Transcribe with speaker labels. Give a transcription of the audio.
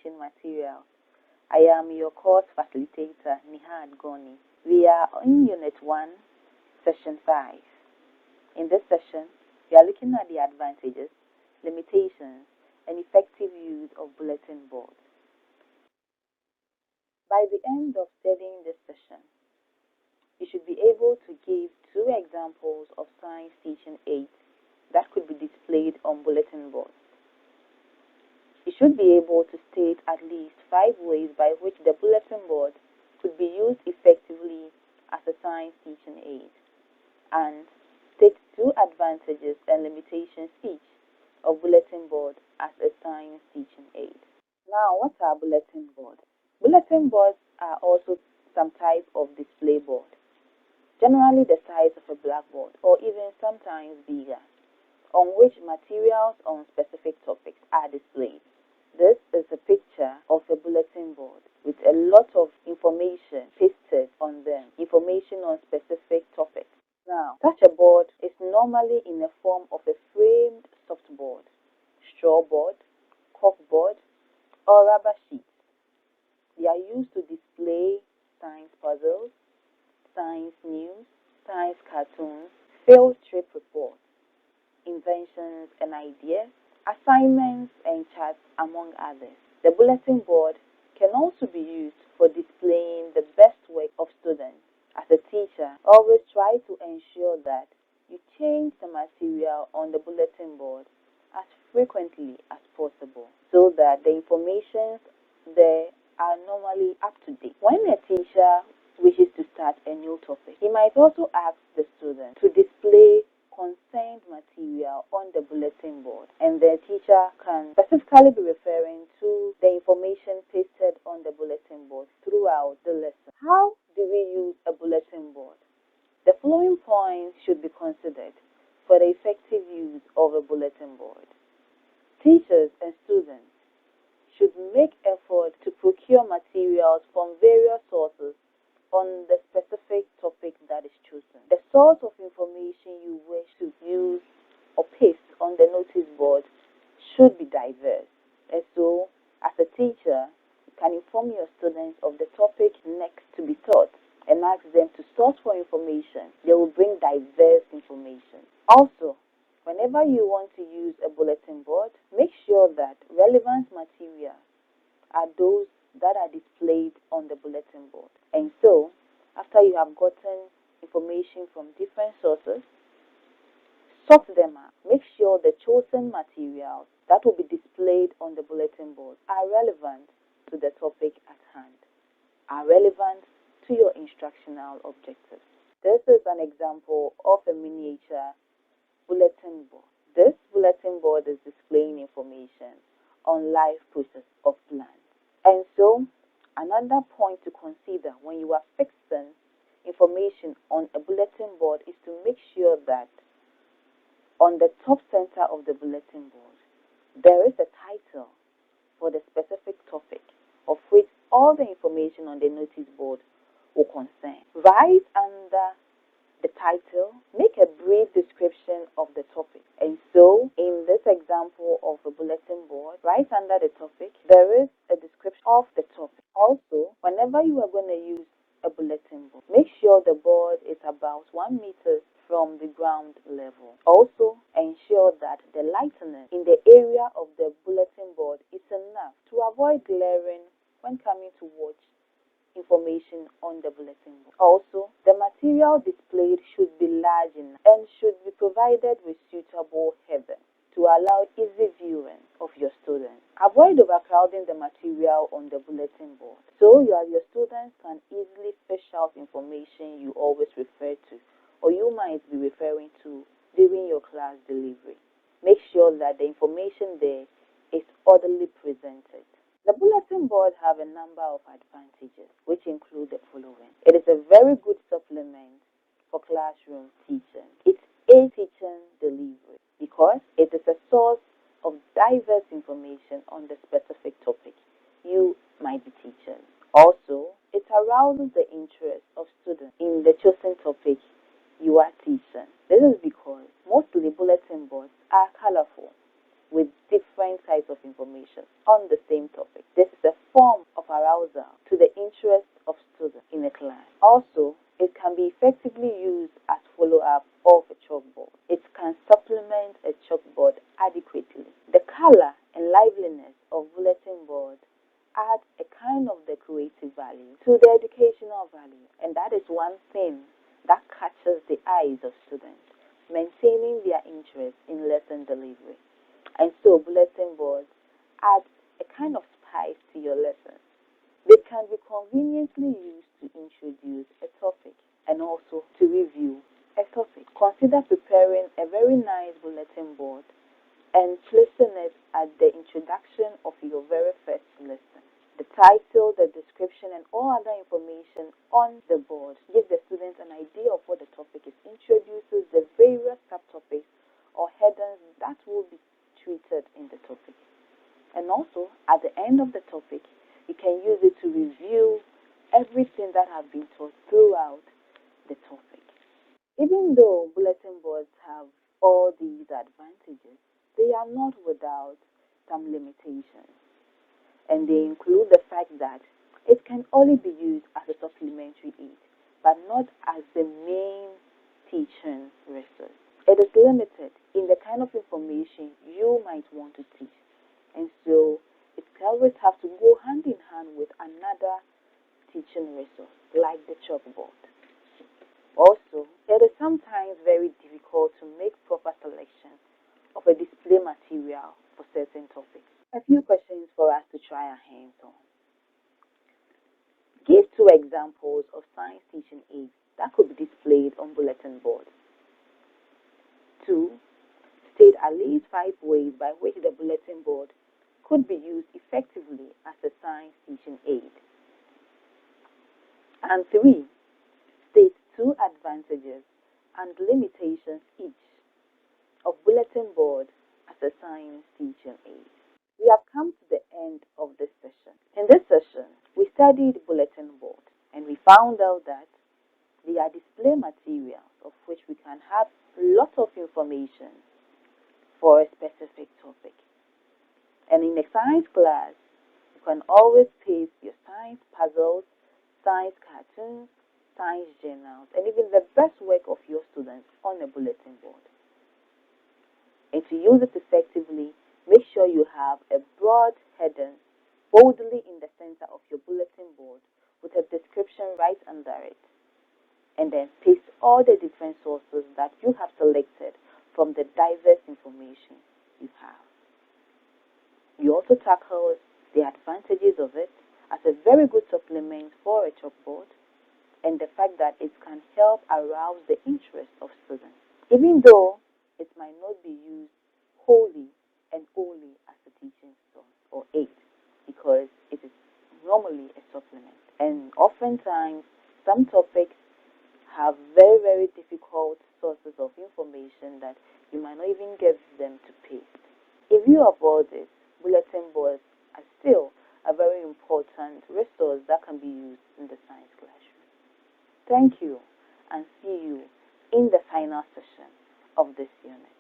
Speaker 1: teaching material. I am your course facilitator, Nihad Goni. We are in Unit 1, Session 5. In this session, we are looking at the advantages, limitations, and effective use of bulletin boards. By the end of studying this session, you should be able to give 2 examples of science teaching aids that could be displayed on bulletin boards. You should be able to state at least 5 ways by which the bulletin board could be used effectively as a science teaching aid, and state 2 advantages and limitations each of bulletin board as a science teaching aid. Now, what are bulletin boards? Bulletin boards are also some type of display board, generally the size of a blackboard or even sometimes bigger, on which materials on specific topics are displayed. This is a picture of a bulletin board with a lot of information pasted on them, information on specific topics. Now, such a board is normally in the form of a framed softboard, straw board, corkboard, or rubber sheet. They are used to display science puzzles, science news, science cartoons, field trip reports, inventions and ideas, assignments and charts, among others. The bulletin board can also be used for displaying the best work of students. As a teacher, always try to ensure that you change the material on the bulletin board as frequently as possible so that the information there are normally up to date. When a teacher wishes to start a new topic, he might also ask the student to display concerned material on the bulletin board, and the teacher can specifically be referring to the information pasted on the bulletin board throughout the lesson. How do we use a bulletin board? The following points should be considered for the effective use of a bulletin board. Teachers and students should make effort to procure materials from various sources on the specific topic that is chosen. The source of information you wish to use or paste on the notice board should be diverse. And so, as a teacher, you can inform your students of the topic next to be taught and ask them to source for information. They will bring diverse information. Also, whenever you want to use a bulletin board, make sure that relevant materials are those that are displayed on the bulletin board. And so, after you have gotten information from different sources, sort them out. Make sure the chosen materials that will be displayed on the bulletin board are relevant to the topic at hand, are relevant to your instructional objectives. This is an example of a miniature bulletin board. This bulletin board is displaying information on life process of plants. And so, another point to consider when you are fixing information on a bulletin board is to make sure that on the top center of the bulletin board, there is a title for the specific topic of which all the information on the notice board will concern. Right under the title, make a brief description of the topic. And so, in this example of a bulletin board, right under the topic, there is a description of the topic. Also, whenever you are going to use a bulletin board, make sure the board is about 1 meter from the ground level. Also, ensure that the lightning in the area of the bulletin board is enough to avoid glaring when coming to watch information on the bulletin board. Also, the material displayed should be large enough and should be provided with suitable heading to allow easy viewing of your students. Avoid overcrowding the material on the bulletin board so your students can easily fish out information you always refer to or you might be referring to during your class delivery. Make sure that the information there is orderly presented. The bulletin board have a number of advantages, which include the following. It is a very good supplement for classroom teaching. It's a teaching delivery because it is a source of diverse information on the specific topic you might be teaching. Also, it arouses the interest of students in the chosen topic you are teaching. This is because mostly bulletin boards are colorful with different types of information on the same topic. This is a form of arousal to the interest of students in a class. Also, it can be effectively used as follow-up of a chalkboard. It can supplement a chalkboard adequately. The color and liveliness of bulletin boards add a kind of decorative value to the educational value, and that is one thing that catches the eyes of students, maintaining their interest in lesson delivery. And so bulletin boards add a kind of spice to your lessons. They can be conveniently used to introduce a topic and also to review a topic. Consider preparing a very nice bulletin board and placing it at the introduction of your very first lesson. The title, the description, and all other information on the board gives the students an idea of what the topic is, introduces the various subtopics or headings that will be treated in the topic. And also, at the end of the topic, you can use it to review everything that has been taught throughout the topic. Even though bulletin boards have all these advantages, they are not without some limitations. And they include the fact that it can only be used as a supplementary aid, but not as the main teaching resource. It is limited in the kind of information you might want to teach, and so it always has to go hand in hand with another teaching resource, like the chalkboard. Also, it is sometimes very difficult to make proper selection of a display material for certain topics. A few questions for us to try our hands on. Give 2 examples of science teaching aids that could be displayed on bulletin boards. 2. State at least 5 ways by which the bulletin board could be used effectively as a science teaching aid. And 3. State 2 advantages and limitations each of bulletin board as a science teaching aid. We have come to the end of this session. In this session, we studied bulletin board, and we found out that they are display materials of which we can have lots of information for a specific topic. And in a science class, you can always paste your science puzzles, science cartoons, science journals, and even the best work of your students on a bulletin board. And to use it effectively, make sure you have a broad heading boldly in the center of your bulletin board with a description right under it. And then paste all the different sources that you have selected from the diverse information you have. You also tackle the advantages of it as a very good supplement for a chalkboard and the fact that it can help arouse the interest of students, even though it might not be used wholly and only as a teaching source or aid, because it is normally a supplement. And oftentimes, some topics have very, very difficult sources of information that you might not even get them to paste. In view of all this, bulletin boards are still a very important resource that can be used in the science classroom. Thank you, and see you in the final session of this unit.